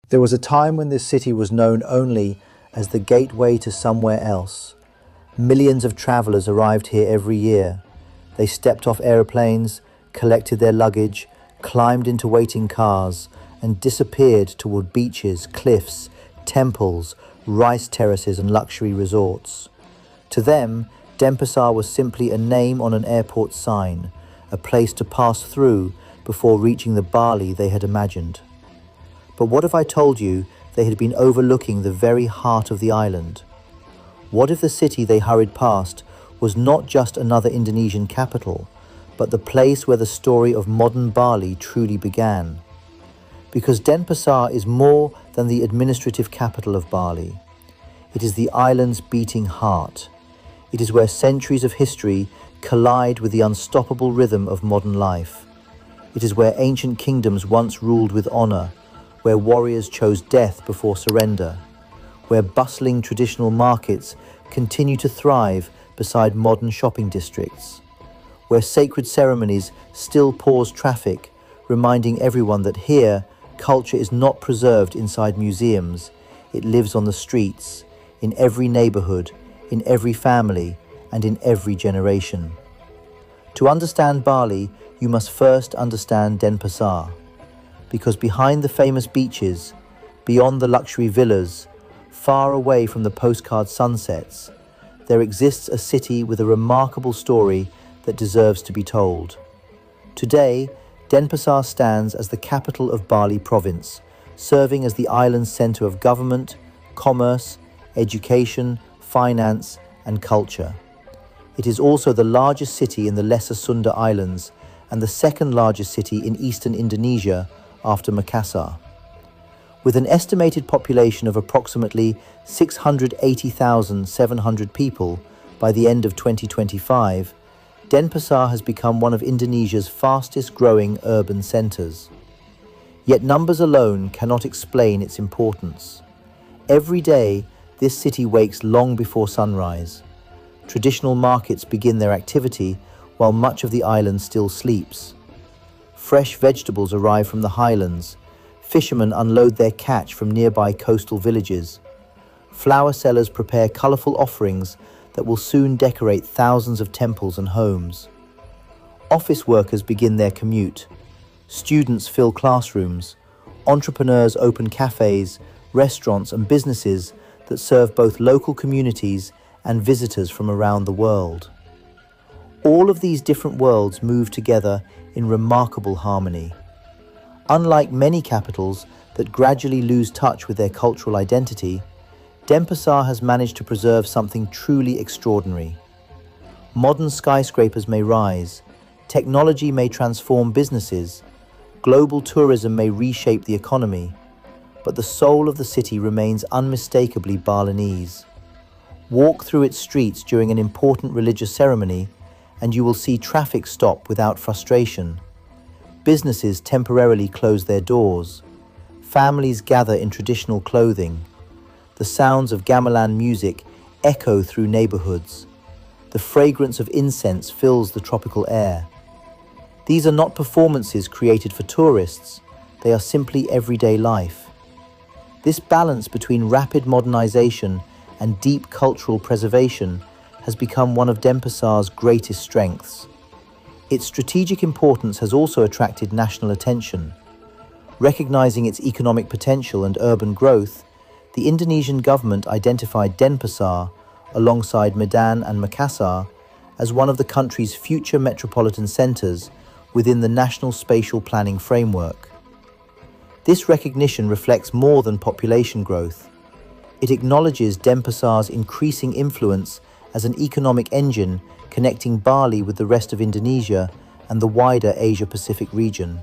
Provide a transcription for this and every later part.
There was a time when this city was known only as the gateway to somewhere else. Millions of travelers arrived here every year. They stepped off aeroplanes, collected their luggage, climbed into waiting cars, and disappeared toward beaches, cliffs, temples, rice terraces, and luxury resorts. To them, Denpasar was simply a name on an airport sign, a place to pass through before reaching the Bali they had imagined. But what if I told you they had been overlooking the very heart of the island? What if the city they hurried past was not just another Indonesian capital, but the place where the story of modern Bali truly began? Because Denpasar is more than the administrative capital of Bali. It is the island's beating heart. It is where centuries of history collide with the unstoppable rhythm of modern life. It is where ancient kingdoms once ruled with honor, where warriors chose death before surrender, where bustling traditional markets continue to thrive beside modern shopping districts, where sacred ceremonies still pause traffic, reminding everyone that here, culture is not preserved inside museums, it lives on the streets, in every neighborhood, in every family, and in every generation. To understand Bali, you must first understand Denpasar, because behind the famous beaches, beyond the luxury villas, far away from the postcard sunsets, there exists a city with a remarkable story that deserves to be told. Today, Denpasar stands as the capital of Bali province, serving as the island's center of government, commerce, education, finance, and culture. It is also the largest city in the Lesser Sunda Islands and the second largest city in eastern Indonesia after Makassar. With an estimated population of approximately 680,700 people by the end of 2025, Denpasar has become one of Indonesia's fastest growing urban centers. Yet numbers alone cannot explain its importance. Every day, this city wakes long before sunrise. Traditional markets begin their activity while much of the island still sleeps. Fresh vegetables arrive from the highlands. Fishermen unload their catch from nearby coastal villages. Flower sellers prepare colorful offerings that will soon decorate thousands of temples and homes. Office workers begin their commute. Students fill classrooms. Entrepreneurs open cafes, restaurants, and businesses that serve both local communities and visitors from around the world. All of these different worlds move together in remarkable harmony. Unlike many capitals that gradually lose touch with their cultural identity, Denpasar has managed to preserve something truly extraordinary. Modern skyscrapers may rise, technology may transform businesses, global tourism may reshape the economy, but the soul of the city remains unmistakably Balinese. Walk through its streets during an important religious ceremony, and you will see traffic stop without frustration. Businesses temporarily close their doors. Families gather in traditional clothing. The sounds of gamelan music echo through neighborhoods. The fragrance of incense fills the tropical air. These are not performances created for tourists. They are simply everyday life. This balance between rapid modernization and deep cultural preservation has become one of Denpasar's greatest strengths. Its strategic importance has also attracted national attention. Recognizing its economic potential and urban growth, the Indonesian government identified Denpasar, alongside Medan and Makassar, as one of the country's future metropolitan centers within the National Spatial Planning Framework. This recognition reflects more than population growth. It acknowledges Denpasar's increasing influence as an economic engine connecting Bali with the rest of Indonesia and the wider Asia-Pacific region.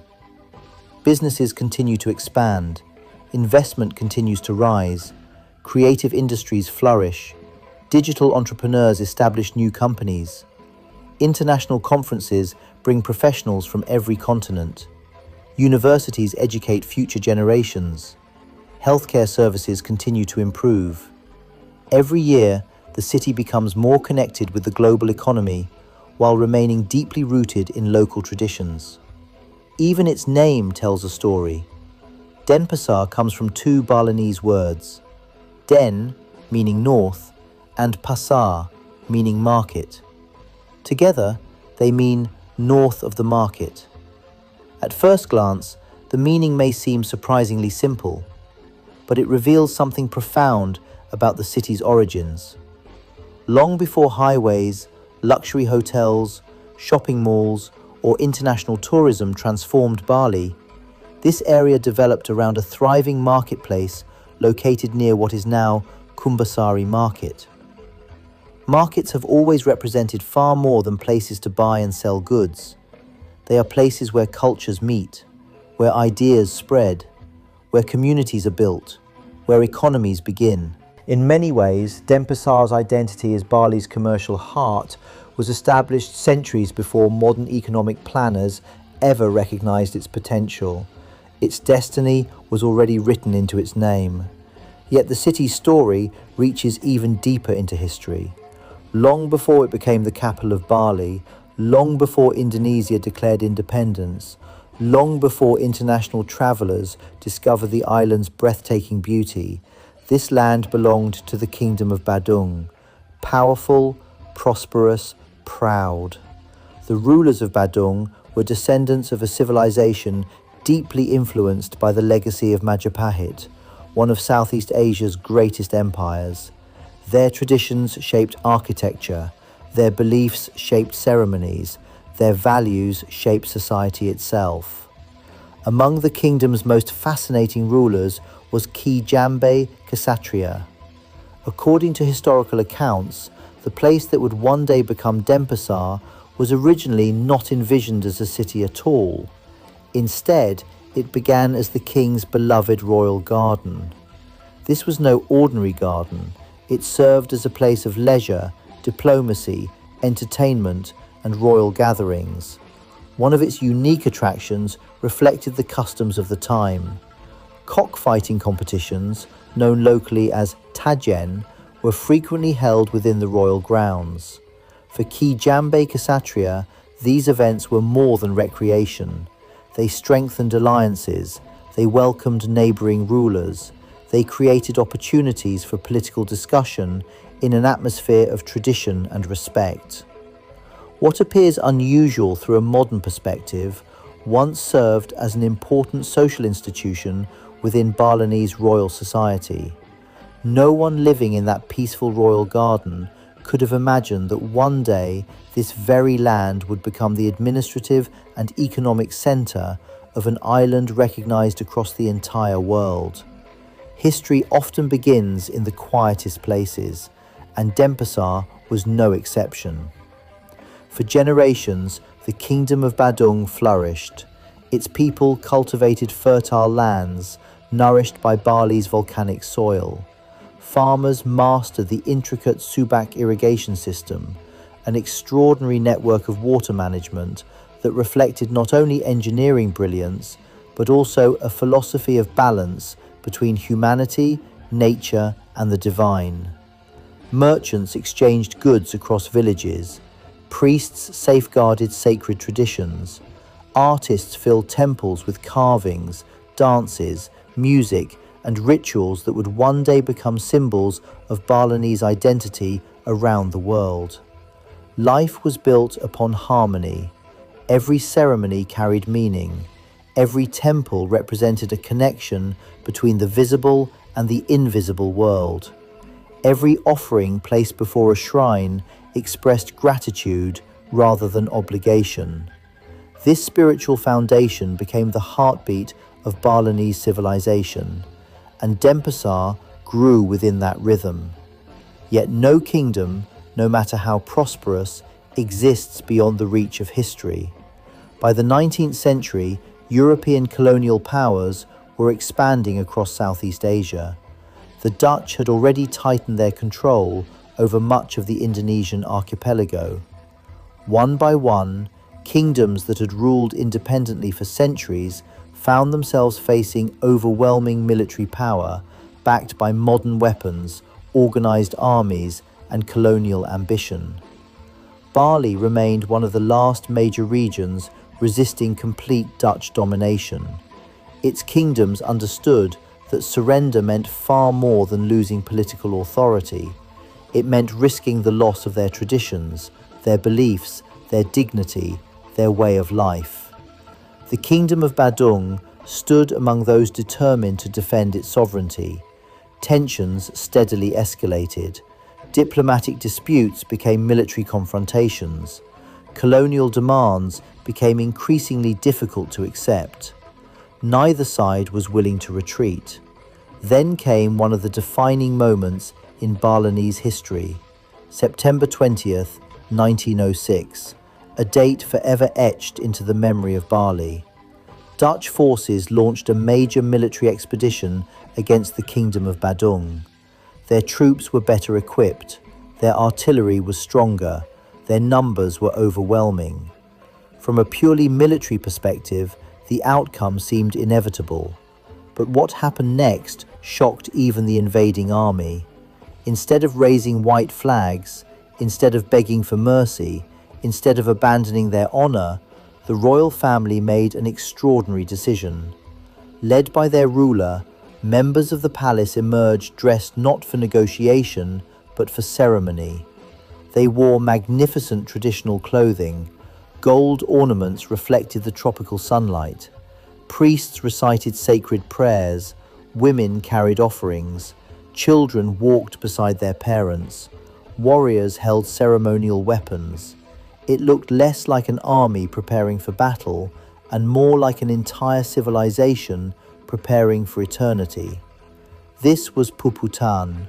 Businesses continue to expand, investment continues to rise, creative industries flourish, digital entrepreneurs establish new companies. International conferences bring professionals from every continent. Universities educate future generations. Healthcare services continue to improve. Every year, the city becomes more connected with the global economy while remaining deeply rooted in local traditions. Even its name tells a story. Denpasar comes from two Balinese words, Den, meaning north, and Pasar, meaning market. Together, they mean north of the market. At first glance, the meaning may seem surprisingly simple, but it reveals something profound about the city's origins. Long before highways, luxury hotels, shopping malls, or international tourism transformed Bali, this area developed around a thriving marketplace located near what is now Kumbasari Market. Markets have always represented far more than places to buy and sell goods. They are places where cultures meet, where ideas spread, where communities are built, where economies begin. In many ways, Denpasar's identity as Bali's commercial heart was established centuries before modern economic planners ever recognized its potential. Its destiny was already written into its name. Yet the city's story reaches even deeper into history. Long before it became the capital of Bali, long before Indonesia declared independence, long before international travelers discovered the island's breathtaking beauty, this land belonged to the Kingdom of Badung, powerful, prosperous, proud. The rulers of Badung were descendants of a civilization deeply influenced by the legacy of Majapahit, one of Southeast Asia's greatest empires. Their traditions shaped architecture, their beliefs shaped ceremonies, their values shaped society itself. Among the kingdom's most fascinating rulers was Kijambe Ksatria. According to historical accounts, the place that would one day become Denpasar was originally not envisioned as a city at all. Instead, it began as the king's beloved royal garden. This was no ordinary garden. It served as a place of leisure, diplomacy, entertainment, and royal gatherings. One of its unique attractions reflected the customs of the time. Cockfighting competitions, known locally as tajen, were frequently held within the royal grounds. For Kijambe Ksatria, these events were more than recreation. They strengthened alliances, they welcomed neighbouring rulers, they created opportunities for political discussion in an atmosphere of tradition and respect. What appears unusual through a modern perspective once served as an important social institution within Balinese royal society. No one living in that peaceful royal garden could have imagined that one day this very land would become the administrative and economic centre of an island recognised across the entire world. History often begins in the quietest places, and Denpasar was no exception. For generations, the Kingdom of Badung flourished. Its people cultivated fertile lands, nourished by Bali's volcanic soil. Farmers mastered the intricate Subak irrigation system, an extraordinary network of water management that reflected not only engineering brilliance, but also a philosophy of balance between humanity, nature, and the divine. Merchants exchanged goods across villages. Priests safeguarded sacred traditions. Artists filled temples with carvings, dances, music, and rituals that would one day become symbols of Balinese identity around the world. Life was built upon harmony. Every ceremony carried meaning. Every temple represented a connection between the visible and the invisible world. Every offering placed before a shrine expressed gratitude rather than obligation. This spiritual foundation became the heartbeat of Balinese civilization, and Denpasar grew within that rhythm. Yet no kingdom, no matter how prosperous, exists beyond the reach of history. By the 19th century, European colonial powers were expanding across Southeast Asia. The Dutch had already tightened their control over much of the Indonesian archipelago. One by one, kingdoms that had ruled independently for centuries found themselves facing overwhelming military power, backed by modern weapons, organized armies, and colonial ambition. Bali remained one of the last major regions resisting complete Dutch domination. Its kingdoms understood that surrender meant far more than losing political authority. It meant risking the loss of their traditions, their beliefs, their dignity, their way of life. The Kingdom of Badung stood among those determined to defend its sovereignty. Tensions steadily escalated. Diplomatic disputes became military confrontations. Colonial demands became increasingly difficult to accept. Neither side was willing to retreat. Then came one of the defining moments in Balinese history, September 20th, 1906, a date forever etched into the memory of Bali. Dutch forces launched a major military expedition against the Kingdom of Badung. Their troops were better equipped, their artillery was stronger, their numbers were overwhelming. From a purely military perspective, the outcome seemed inevitable. But what happened next shocked even the invading army. Instead of raising white flags, instead of begging for mercy, instead of abandoning their honor, the royal family made an extraordinary decision. Led by their ruler, members of the palace emerged dressed not for negotiation, but for ceremony. They wore magnificent traditional clothing. Gold ornaments reflected the tropical sunlight. Priests recited sacred prayers. Women carried offerings. Children walked beside their parents. Warriors held ceremonial weapons. It looked less like an army preparing for battle and more like an entire civilization preparing for eternity. This was Puputan,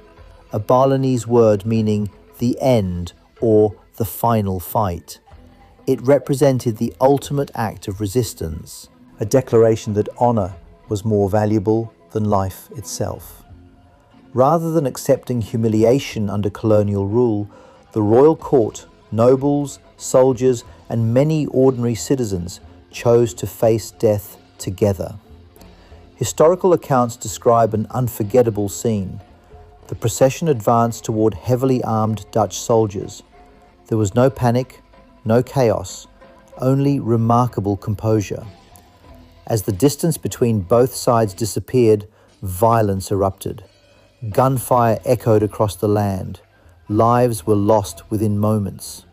a Balinese word meaning the end or the final fight. It represented the ultimate act of resistance, a declaration that honor was more valuable than life itself. Rather than accepting humiliation under colonial rule, the royal court, nobles, soldiers, and many ordinary citizens chose to face death together. Historical accounts describe an unforgettable scene. The procession advanced toward heavily armed Dutch soldiers. There was no panic, no chaos, only remarkable composure. As the distance between both sides disappeared, violence erupted. Gunfire echoed across the land. Lives were lost within moments.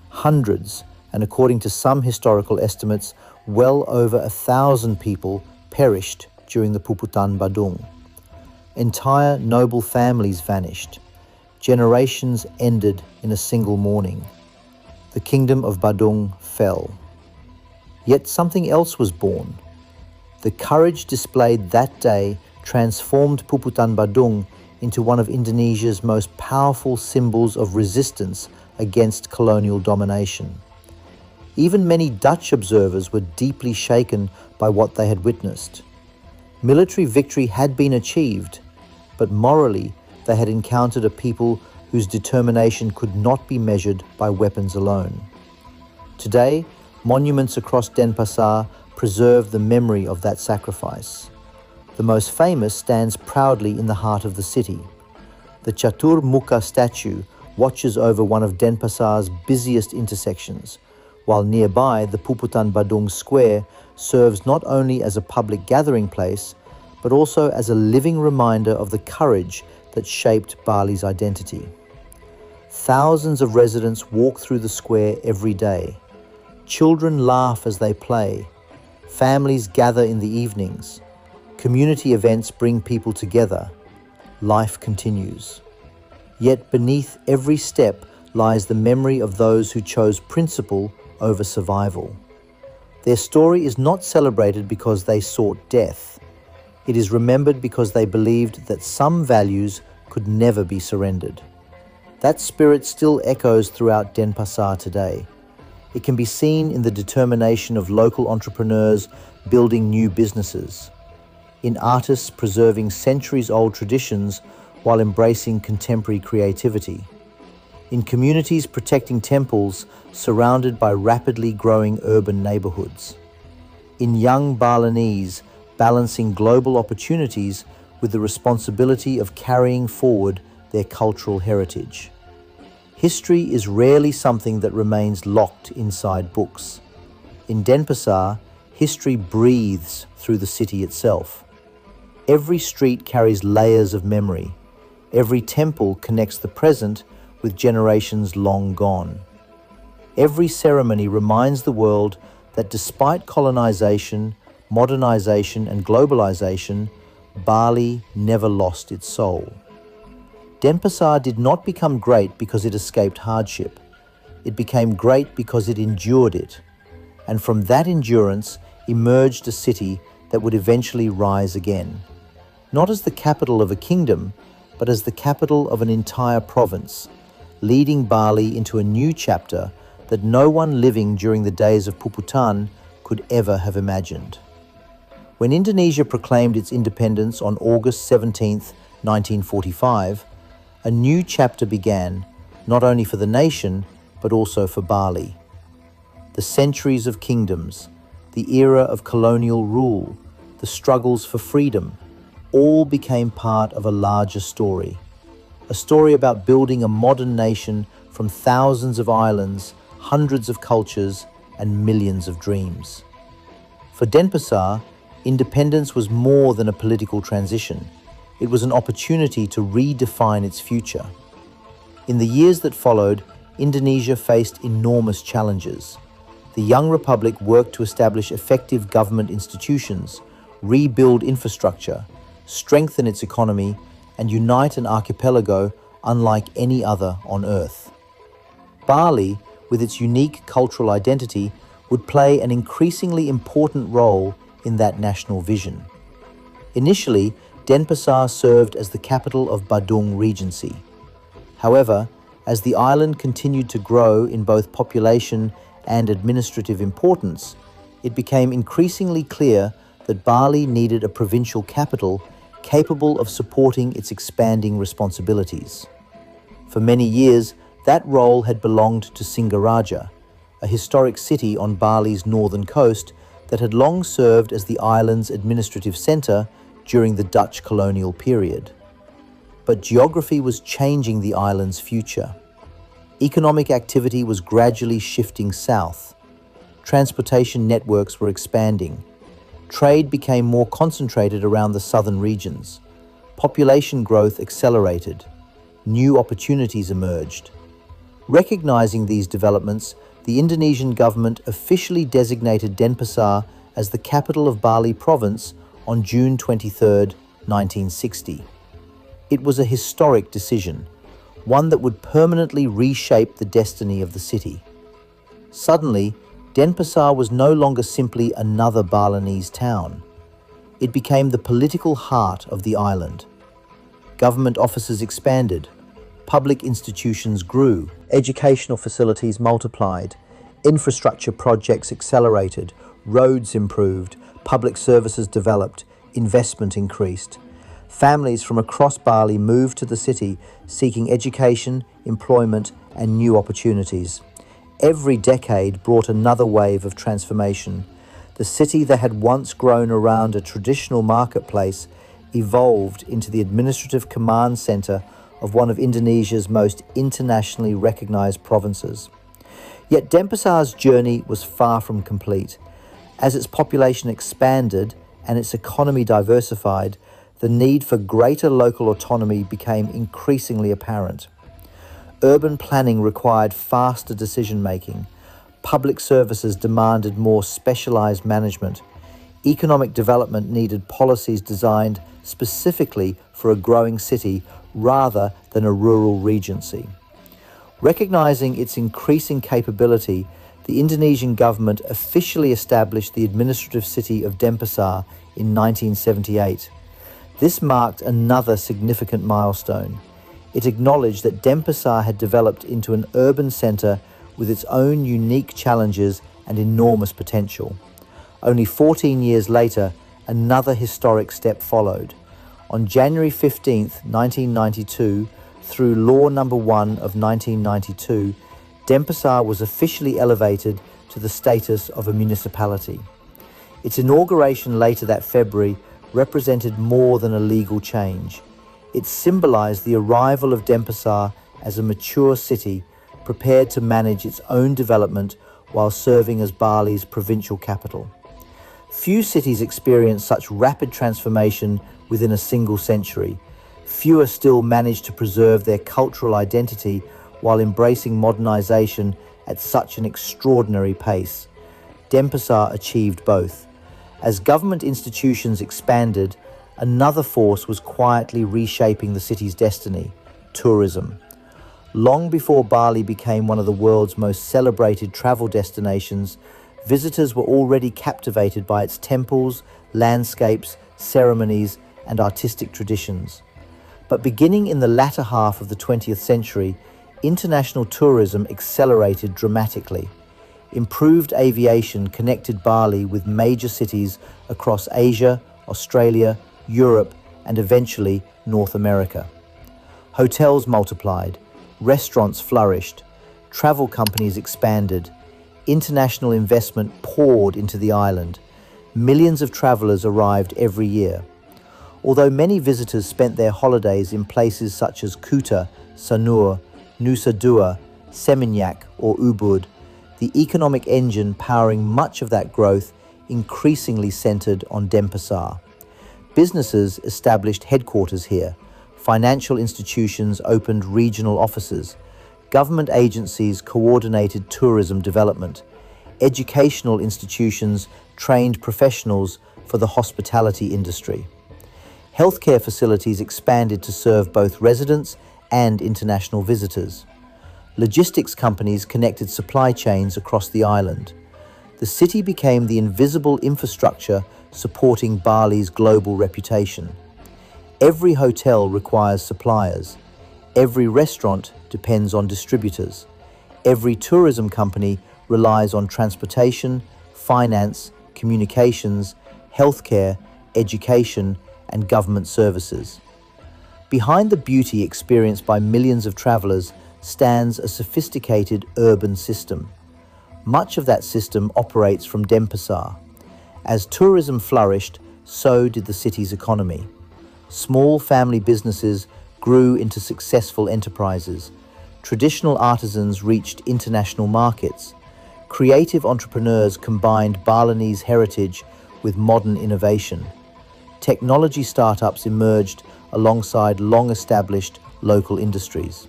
Hundreds, and according to some historical estimates, well over 1,000 people perished during the Puputan Badung. Entire noble families vanished. Generations ended in a single morning. The Kingdom of Badung fell. Yet something else was born. The courage displayed that day transformed Puputan Badung into one of Indonesia's most powerful symbols of resistance against colonial domination. Even many Dutch observers were deeply shaken by what they had witnessed. Military victory had been achieved, but morally they had encountered a people whose determination could not be measured by weapons alone. Today, monuments across Denpasar preserve the memory of that sacrifice. The most famous stands proudly in the heart of the city. The Catur Muka statue watches over one of Denpasar's busiest intersections, while nearby the Puputan Badung Square serves not only as a public gathering place, but also as a living reminder of the courage that shaped Bali's identity. Thousands of residents walk through the square every day. Children laugh as they play. Families gather in the evenings. Community events bring people together. Life continues. Yet beneath every step lies the memory of those who chose principle over survival. Their story is not celebrated because they sought death. It is remembered because they believed that some values could never be surrendered. That spirit still echoes throughout Denpasar today. It can be seen in the determination of local entrepreneurs building new businesses, in artists preserving centuries-old traditions while embracing contemporary creativity, in communities protecting temples surrounded by rapidly growing urban neighborhoods, in young Balinese balancing global opportunities with the responsibility of carrying forward their cultural heritage. History is rarely something that remains locked inside books. In Denpasar, history breathes through the city itself. Every street carries layers of memory. Every temple connects the present with generations long gone. Every ceremony reminds the world that despite colonization, modernization, and globalization, Bali never lost its soul. Denpasar did not become great because it escaped hardship. It became great because it endured it. And from that endurance emerged a city that would eventually rise again. Not as the capital of a kingdom, but as the capital of an entire province, leading Bali into a new chapter that no one living during the days of Puputan could ever have imagined. When Indonesia proclaimed its independence on August 17, 1945, a new chapter began, not only for the nation, but also for Bali. The centuries of kingdoms, the era of colonial rule, the struggles for freedom, all became part of a larger story. A story about building a modern nation from thousands of islands, hundreds of cultures, and millions of dreams. For Denpasar, independence was more than a political transition. It was an opportunity to redefine its future. In the years that followed, Indonesia faced enormous challenges. The young republic worked to establish effective government institutions, rebuild infrastructure, strengthen its economy, and unite an archipelago unlike any other on Earth. Bali, with its unique cultural identity, would play an increasingly important role in that national vision. Initially, Denpasar served as the capital of Badung Regency. However, as the island continued to grow in both population and administrative importance, it became increasingly clear that Bali needed a provincial capital capable of supporting its expanding responsibilities. For many years, that role had belonged to Singaraja, a historic city on Bali's northern coast that had long served as the island's administrative center during the Dutch colonial period. But geography was changing the island's future. Economic activity was gradually shifting south. Transportation networks were expanding. Trade became more concentrated around the southern regions. Population growth accelerated. New opportunities emerged. Recognizing these developments, the Indonesian government officially designated Denpasar as the capital of Bali province on June 23, 1960. It was a historic decision, one that would permanently reshape the destiny of the city. Suddenly, Denpasar was no longer simply another Balinese town. It became the political heart of the island. Government offices expanded, public institutions grew, educational facilities multiplied, infrastructure projects accelerated, roads improved, public services developed, investment increased. Families from across Bali moved to the city seeking education, employment, and new opportunities. Every decade brought another wave of transformation. The city that had once grown around a traditional marketplace evolved into the administrative command center of one of Indonesia's most internationally recognized provinces. Yet Denpasar's journey was far from complete. As its population expanded and its economy diversified, the need for greater local autonomy became increasingly apparent. Urban planning required faster decision-making. Public services demanded more specialized management. Economic development needed policies designed specifically for a growing city rather than a rural regency. Recognizing its increasing capability, the Indonesian government officially established the administrative city of Denpasar in 1978. This marked another significant milestone. It acknowledged that Denpasar had developed into an urban center with its own unique challenges and enormous potential. Only 14 years later, another historic step followed. On January 15, 1992, through Law No. 1 of 1992, Denpasar was officially elevated to the status of a municipality. Its inauguration later that February represented more than a legal change. It symbolized the arrival of Denpasar as a mature city prepared to manage its own development while serving as Bali's provincial capital. Few cities experience such rapid transformation within a single century. Fewer still manage to preserve their cultural identity while embracing modernization at such an extraordinary pace. Denpasar achieved both. As government institutions expanded, another force was quietly reshaping the city's destiny: tourism. Long before Bali became one of the world's most celebrated travel destinations, visitors were already captivated by its temples, landscapes, ceremonies, and artistic traditions. But beginning in the latter half of the 20th century, international tourism accelerated dramatically. Improved aviation connected Bali with major cities across Asia, Australia, Europe, and eventually North America. Hotels multiplied, restaurants flourished, travel companies expanded, international investment poured into the island. Millions of travelers arrived every year. Although many visitors spent their holidays in places such as Kuta, Sanur, Nusa Dua, Seminyak, or Ubud, the economic engine powering much of that growth increasingly centered on Denpasar. Businesses established headquarters here, financial institutions opened regional offices, government agencies coordinated tourism development, educational institutions trained professionals for the hospitality industry. Healthcare facilities expanded to serve both residents and international visitors. Logistics companies connected supply chains across the island. The city became the invisible infrastructure supporting Bali's global reputation. Every hotel requires suppliers. Every restaurant depends on distributors. Every tourism company relies on transportation, finance, communications, healthcare, education, and government services. Behind the beauty experienced by millions of travelers stands a sophisticated urban system. Much of that system operates from Denpasar. As tourism flourished, so did the city's economy. Small family businesses grew into successful enterprises. Traditional artisans reached international markets. Creative entrepreneurs combined Balinese heritage with modern innovation. Technology startups emerged alongside long-established local industries.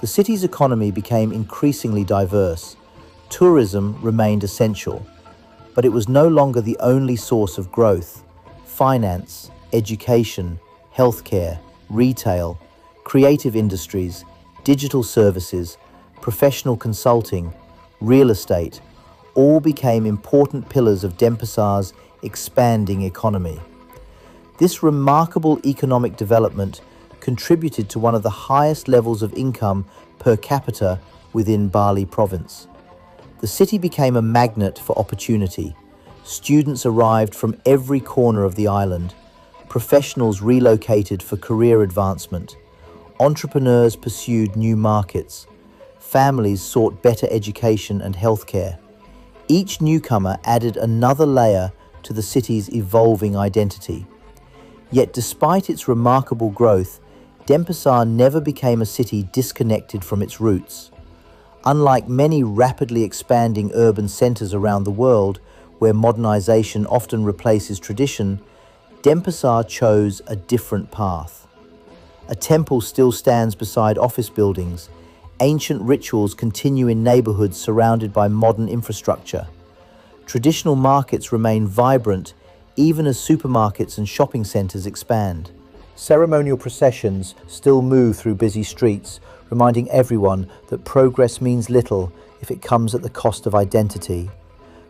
The city's economy became increasingly diverse. Tourism remained essential, but it was no longer the only source of growth. Finance, education, healthcare, retail, creative industries, digital services, professional consulting, real estate, all became important pillars of Denpasar's expanding economy. This remarkable economic development contributed to one of the highest levels of income per capita within Bali province. The city became a magnet for opportunity. Students arrived from every corner of the island. Professionals relocated for career advancement. Entrepreneurs pursued new markets. Families sought better education and healthcare. Each newcomer added another layer to the city's evolving identity. Yet despite its remarkable growth, Denpasar never became a city disconnected from its roots. Unlike many rapidly expanding urban centers around the world, where modernization often replaces tradition, Denpasar chose a different path. A temple still stands beside office buildings. Ancient rituals continue in neighborhoods surrounded by modern infrastructure. Traditional markets remain vibrant even as supermarkets and shopping centers expand. Ceremonial processions still move through busy streets, reminding everyone that progress means little if it comes at the cost of identity.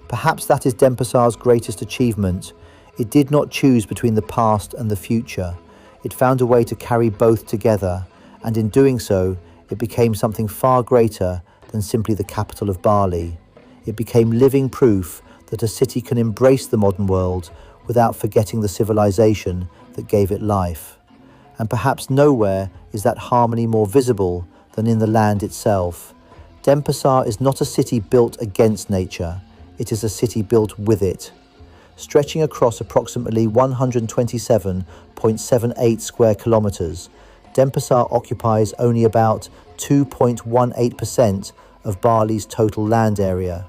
Perhaps that is Denpasar's greatest achievement. It did not choose between the past and the future. It found a way to carry both together, and in doing so, it became something far greater than simply the capital of Bali. It became living proof that a city can embrace the modern world without forgetting the civilization that gave it life. And perhaps nowhere is that harmony more visible than in the land itself. Denpasar is not a city built against nature, it is a city built with it. Stretching across approximately 127.78 square kilometers, Denpasar occupies only about 2.18% of Bali's total land area.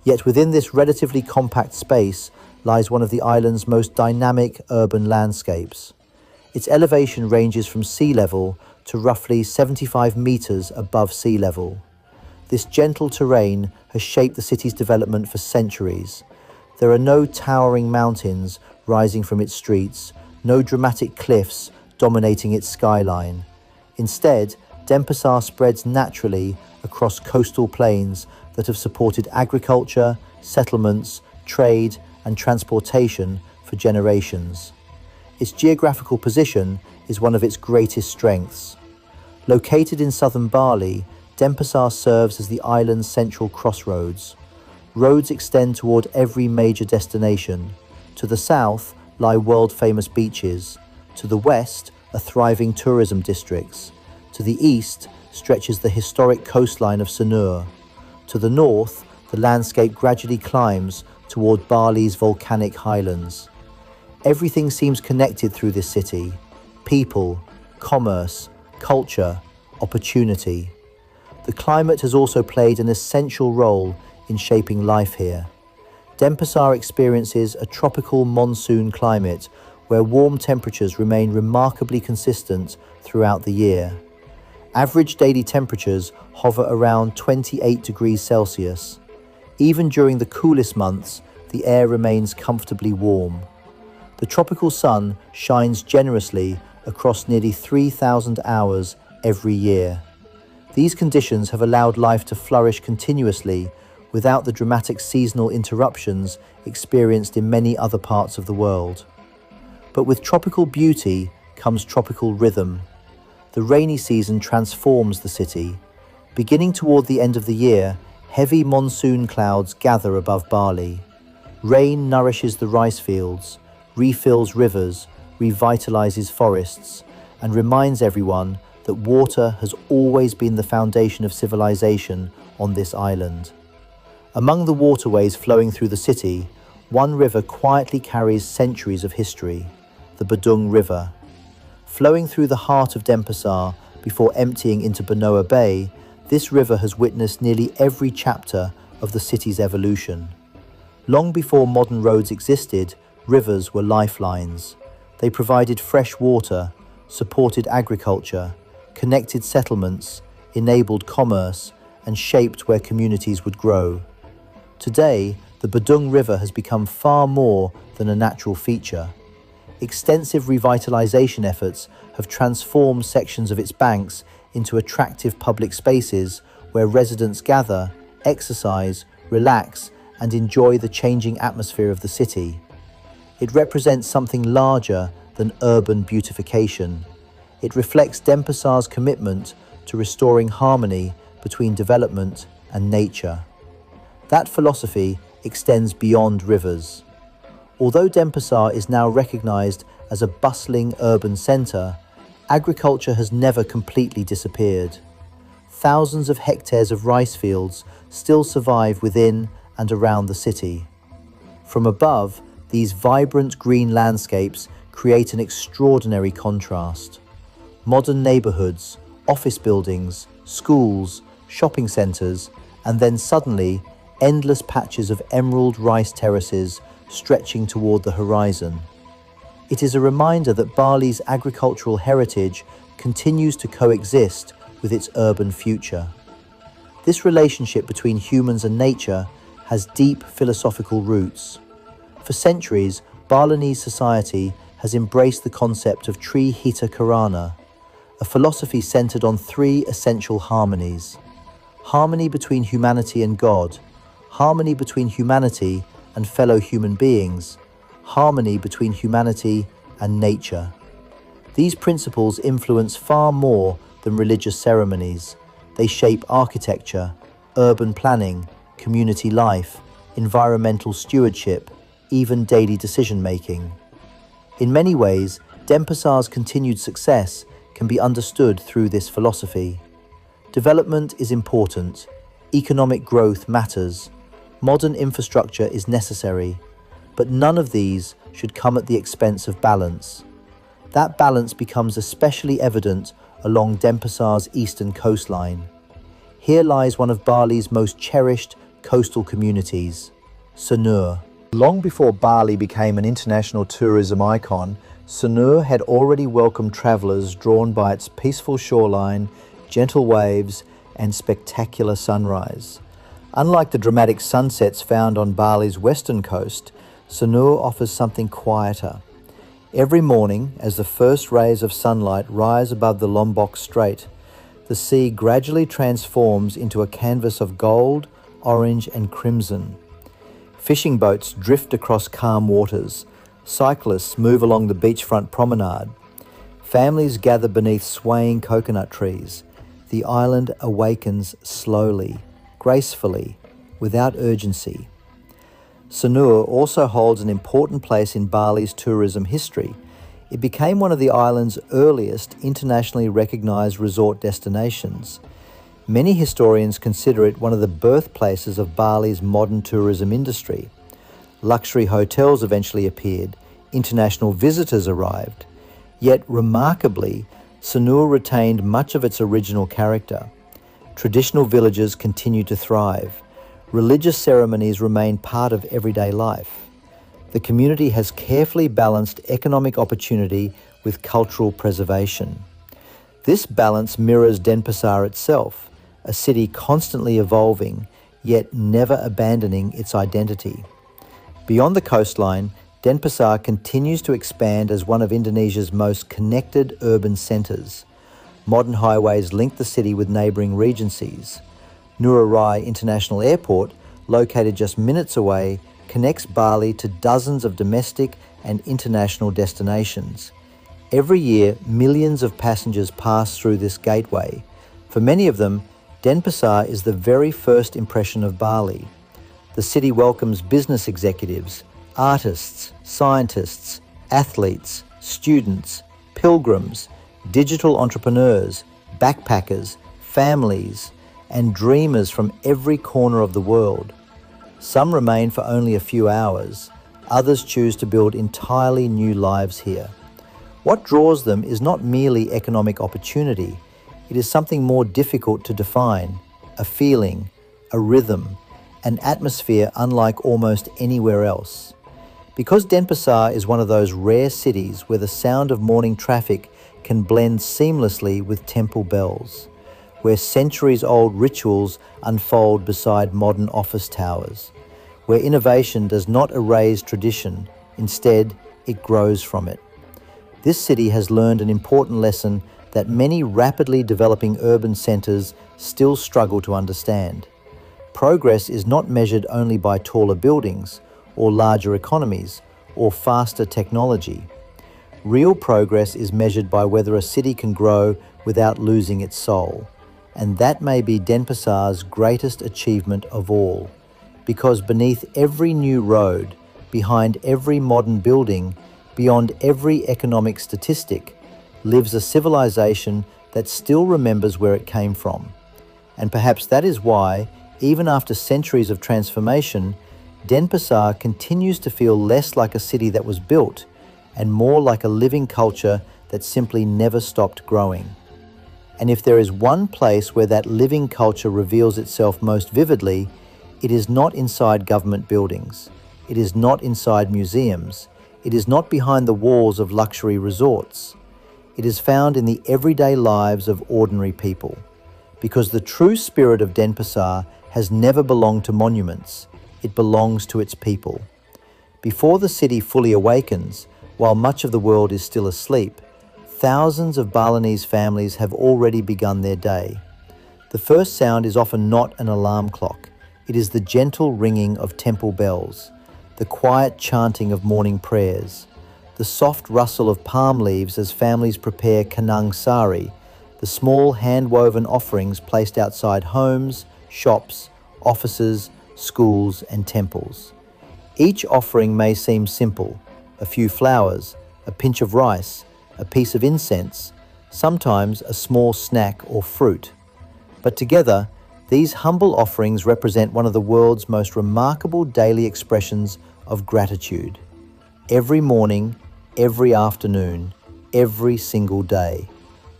Yet within this relatively compact space lies one of the island's most dynamic urban landscapes. Its elevation ranges from sea level to roughly 75 meters above sea level. This gentle terrain has shaped the city's development for centuries. There are no towering mountains rising from its streets, no dramatic cliffs dominating its skyline. Instead, Denpasar spreads naturally across coastal plains that have supported agriculture, settlements, trade, and transportation for generations. Its geographical position is one of its greatest strengths. Located in southern Bali, Denpasar serves as the island's central crossroads. Roads extend toward every major destination. To the south lie world-famous beaches. To the west are thriving tourism districts. To the east stretches the historic coastline of Sanur. To the north, the landscape gradually climbs toward Bali's volcanic highlands. Everything seems connected through this city: people, commerce, culture, opportunity. The climate has also played an essential role in shaping life here. Denpasar experiences a tropical monsoon climate where warm temperatures remain remarkably consistent throughout the year. Average daily temperatures hover around 28 degrees Celsius. Even during the coolest months, the air remains comfortably warm. The tropical sun shines generously across nearly 3,000 hours every year. These conditions have allowed life to flourish continuously without the dramatic seasonal interruptions experienced in many other parts of the world. But with tropical beauty comes tropical rhythm. The rainy season transforms the city. Beginning toward the end of the year, heavy monsoon clouds gather above Bali. Rain nourishes the rice fields, refills rivers, revitalizes forests, and reminds everyone that water has always been the foundation of civilization on this island. Among the waterways flowing through the city, one river quietly carries centuries of history: the Badung River. Flowing through the heart of Denpasar before emptying into Benoa Bay, this river has witnessed nearly every chapter of the city's evolution. Long before modern roads existed, rivers were lifelines. They provided fresh water, supported agriculture, connected settlements, enabled commerce, and shaped where communities would grow. Today, the Badung River has become far more than a natural feature. Extensive revitalization efforts have transformed sections of its banks into attractive public spaces where residents gather, exercise, relax, and enjoy the changing atmosphere of the city. It represents something larger than urban beautification. It reflects Denpasar's commitment to restoring harmony between development and nature. That philosophy extends beyond rivers. Although Denpasar is now recognized as a bustling urban center, agriculture has never completely disappeared. Thousands of hectares of rice fields still survive within and around the city. From above, these vibrant green landscapes create an extraordinary contrast. Modern neighborhoods, office buildings, schools, shopping centers, and then suddenly, endless patches of emerald rice terraces stretching toward the horizon. It is a reminder that Bali's agricultural heritage continues to coexist with its urban future. This relationship between humans and nature has deep philosophical roots. For centuries, Balinese society has embraced the concept of Tri Hita Karana, a philosophy centered on three essential harmonies: harmony between humanity and God, harmony between humanity and fellow human beings, harmony between humanity and nature. These principles influence far more than religious ceremonies. They shape architecture, urban planning, community life, environmental stewardship, even daily decision-making. In many ways, Denpasar's continued success can be understood through this philosophy. Development is important, economic growth matters, modern infrastructure is necessary, but none of these should come at the expense of balance. That balance becomes especially evident along Denpasar's eastern coastline. Here lies one of Bali's most cherished coastal communities, Sanur. Long before Bali became an international tourism icon, Sanur had already welcomed travellers drawn by its peaceful shoreline, gentle waves, and spectacular sunrise. Unlike the dramatic sunsets found on Bali's western coast, Sanur offers something quieter. Every morning, as the first rays of sunlight rise above the Lombok Strait, the sea gradually transforms into a canvas of gold, orange, and crimson. Fishing boats drift across calm waters. Cyclists move along the beachfront promenade. Families gather beneath swaying coconut trees. The island awakens slowly, gracefully, without urgency. Sanur also holds an important place in Bali's tourism history. It became one of the island's earliest internationally recognized resort destinations. Many historians consider it one of the birthplaces of Bali's modern tourism industry. Luxury hotels eventually appeared, international visitors arrived. Yet, remarkably, Sanur retained much of its original character. Traditional villages continue to thrive. Religious ceremonies remain part of everyday life. The community has carefully balanced economic opportunity with cultural preservation. This balance mirrors Denpasar itself, a city constantly evolving, yet never abandoning its identity. Beyond the coastline, Denpasar continues to expand as one of Indonesia's most connected urban centres. Modern highways link the city with neighbouring regencies. Ngurah Rai International Airport, located just minutes away, connects Bali to dozens of domestic and international destinations. Every year, millions of passengers pass through this gateway. For many of them, Denpasar is the very first impression of Bali. The city welcomes business executives, artists, scientists, athletes, students, pilgrims, digital entrepreneurs, backpackers, families, and dreamers from every corner of the world. Some remain for only a few hours. Others choose to build entirely new lives here. What draws them is not merely economic opportunity. It is something more difficult to define, a feeling, a rhythm, an atmosphere unlike almost anywhere else. Because Denpasar is one of those rare cities where the sound of morning traffic can blend seamlessly with temple bells, where centuries-old rituals unfold beside modern office towers, where innovation does not erase tradition, instead it grows from it. This city has learned an important lesson that many rapidly developing urban centres still struggle to understand. Progress is not measured only by taller buildings, or larger economies, or faster technology. Real progress is measured by whether a city can grow without losing its soul. And that may be Denpasar's greatest achievement of all. Because beneath every new road, behind every modern building, beyond every economic statistic, lives a civilization that still remembers where it came from. And perhaps that is why, even after centuries of transformation, Denpasar continues to feel less like a city that was built and more like a living culture that simply never stopped growing. And if there is one place where that living culture reveals itself most vividly, it is not inside government buildings. It is not inside museums. It is not behind the walls of luxury resorts. It is found in the everyday lives of ordinary people. Because the true spirit of Denpasar has never belonged to monuments. It belongs to its people. Before the city fully awakens, while much of the world is still asleep, thousands of Balinese families have already begun their day. The first sound is often not an alarm clock. It is the gentle ringing of temple bells, the quiet chanting of morning prayers, the soft rustle of palm leaves as families prepare kanang sari, the small hand-woven offerings placed outside homes, shops, offices, schools, and temples. Each offering may seem simple: a few flowers, a pinch of rice, a piece of incense, sometimes a small snack or fruit. But together, these humble offerings represent one of the world's most remarkable daily expressions of gratitude. Every morning, every afternoon, every single day.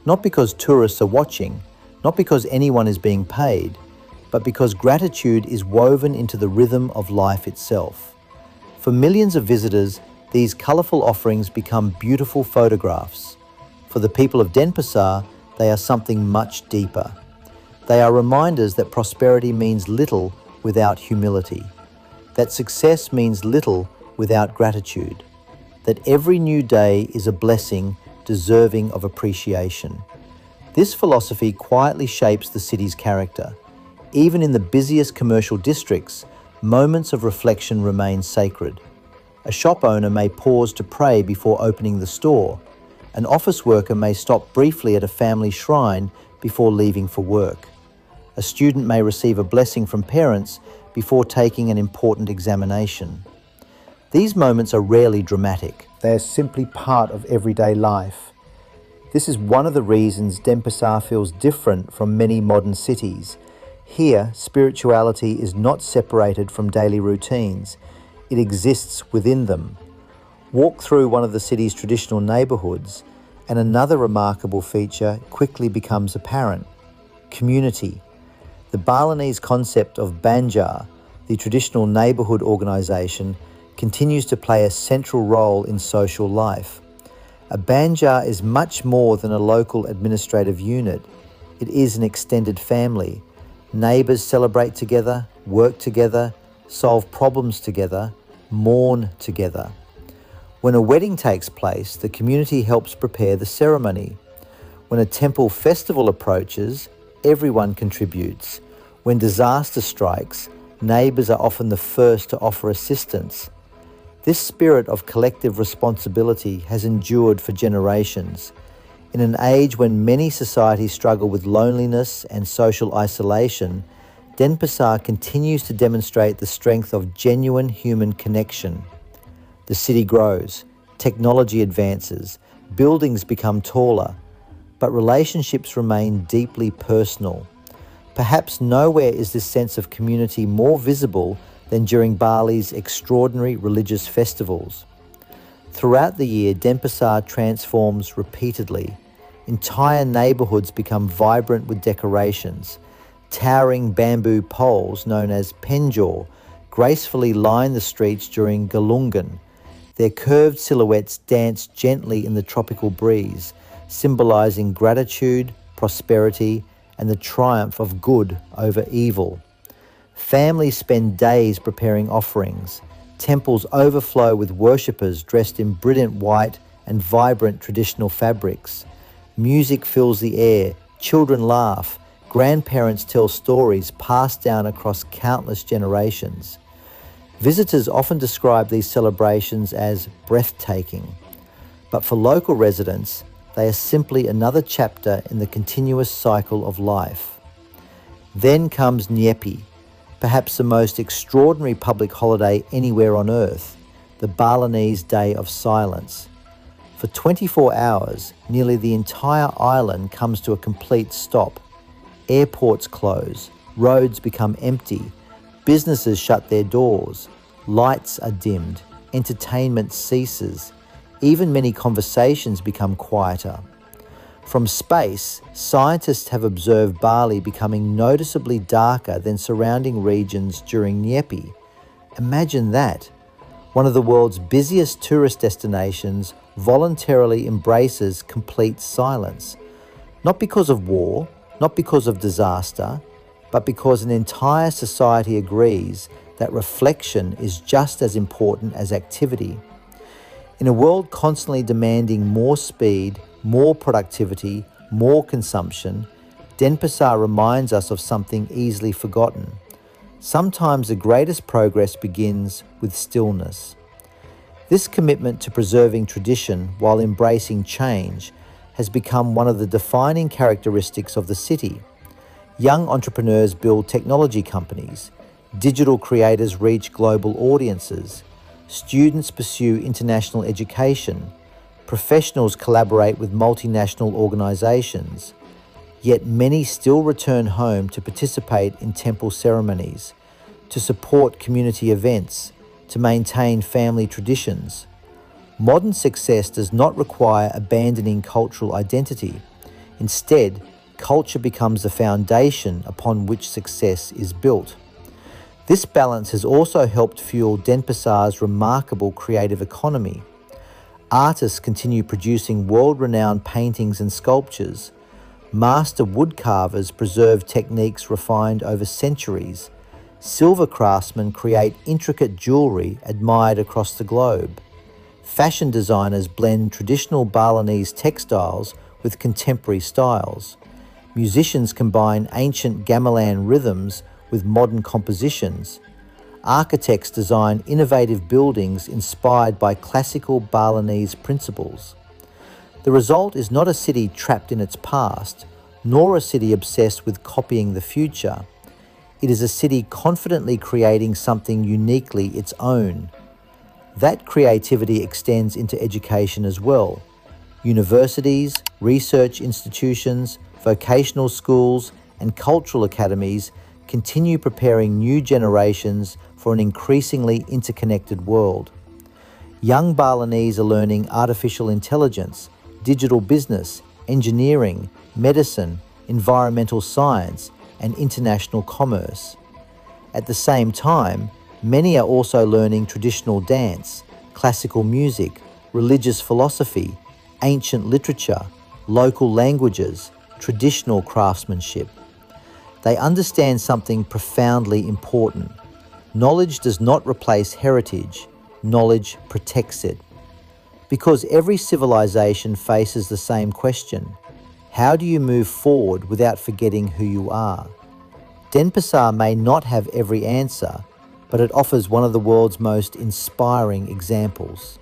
Not because tourists are watching, not because anyone is being paid, but because gratitude is woven into the rhythm of life itself. For For millions of visitors, these colourful offerings become beautiful photographs. For the people of Denpasar, they are something much deeper. They are reminders that prosperity means little without humility, that success means little without gratitude, that every new day is a blessing deserving of appreciation. This philosophy quietly shapes the city's character. Even in the busiest commercial districts, moments of reflection remain sacred. A shop owner may pause to pray before opening the store. An office worker may stop briefly at a family shrine before leaving for work. A student may receive a blessing from parents before taking an important examination. These moments are rarely dramatic. They are simply part of everyday life. This is one of the reasons Denpasar feels different from many modern cities. Here, spirituality is not separated from daily routines. It exists within them. Walk through one of the city's traditional neighbourhoods, and another remarkable feature quickly becomes apparent: community. The Balinese concept of banjar, the traditional neighbourhood organisation, continues to play a central role in social life. A banjar is much more than a local administrative unit. It is an extended family. Neighbours celebrate together, work together, solve problems together, mourn together. When a wedding takes place, the community helps prepare the ceremony. When a temple festival approaches, everyone contributes. When disaster strikes, neighbours are often the first to offer assistance. This spirit of collective responsibility has endured for generations. In an age when many societies struggle with loneliness and social isolation, Denpasar continues to demonstrate the strength of genuine human connection. The city grows, technology advances, buildings become taller, but relationships remain deeply personal. Perhaps nowhere is this sense of community more visible than during Bali's extraordinary religious festivals. Throughout the year, Denpasar transforms repeatedly. Entire neighbourhoods become vibrant with decorations. Towering bamboo poles, known as penjor, gracefully line the streets during Galungan. Their curved silhouettes dance gently in the tropical breeze, symbolising gratitude, prosperity, and the triumph of good over evil. Families spend days preparing offerings. Temples overflow with worshippers dressed in brilliant white and vibrant traditional fabrics. Music fills the air, children laugh, grandparents tell stories passed down across countless generations. Visitors often describe these celebrations as breathtaking, but for local residents, they are simply another chapter in the continuous cycle of life. Then comes Nyepi, perhaps the most extraordinary public holiday anywhere on earth, the Balinese Day of Silence. For 24 hours, nearly the entire island comes to a complete stop. Airports close, roads become empty, businesses shut their doors, lights are dimmed, entertainment ceases, even many conversations become quieter. From space, scientists have observed Bali becoming noticeably darker than surrounding regions during Nyepi. Imagine that. One of the world's busiest tourist destinations voluntarily embraces complete silence. Not because of war, not because of disaster, but because an entire society agrees that reflection is just as important as activity. In a world constantly demanding more speed, more productivity, more consumption, Denpasar reminds us of something easily forgotten. Sometimes the greatest progress begins with stillness. This commitment to preserving tradition while embracing change has become one of the defining characteristics of the city. Young entrepreneurs build technology companies, digital creators reach global audiences, students pursue international education, professionals collaborate with multinational organizations, yet many still return home to participate in temple ceremonies, to support community events, to maintain family traditions. Modern success does not require abandoning cultural identity. Instead, culture becomes the foundation upon which success is built. This balance has also helped fuel Denpasar's remarkable creative economy. Artists continue producing world-renowned paintings and sculptures. Master woodcarvers preserve techniques refined over centuries. Silver craftsmen create intricate jewelry admired across the globe. Fashion designers blend traditional Balinese textiles with contemporary styles. Musicians combine ancient gamelan rhythms with modern compositions. Architects design innovative buildings inspired by classical Balinese principles. The result is not a city trapped in its past, nor a city obsessed with copying the future. It is a city confidently creating something uniquely its own. That creativity extends into education as well. Universities, research institutions, vocational schools, and cultural academies continue preparing new generations for an increasingly interconnected world. Young Balinese are learning artificial intelligence, digital business, engineering, medicine, environmental science, and international commerce. At the same time, many are also learning traditional dance, classical music, religious philosophy, ancient literature, local languages, traditional craftsmanship. They understand something profoundly important. Knowledge does not replace heritage, knowledge protects it. Because every civilization faces the same question: how do you move forward without forgetting who you are? Denpasar may not have every answer, but it offers one of the world's most inspiring examples.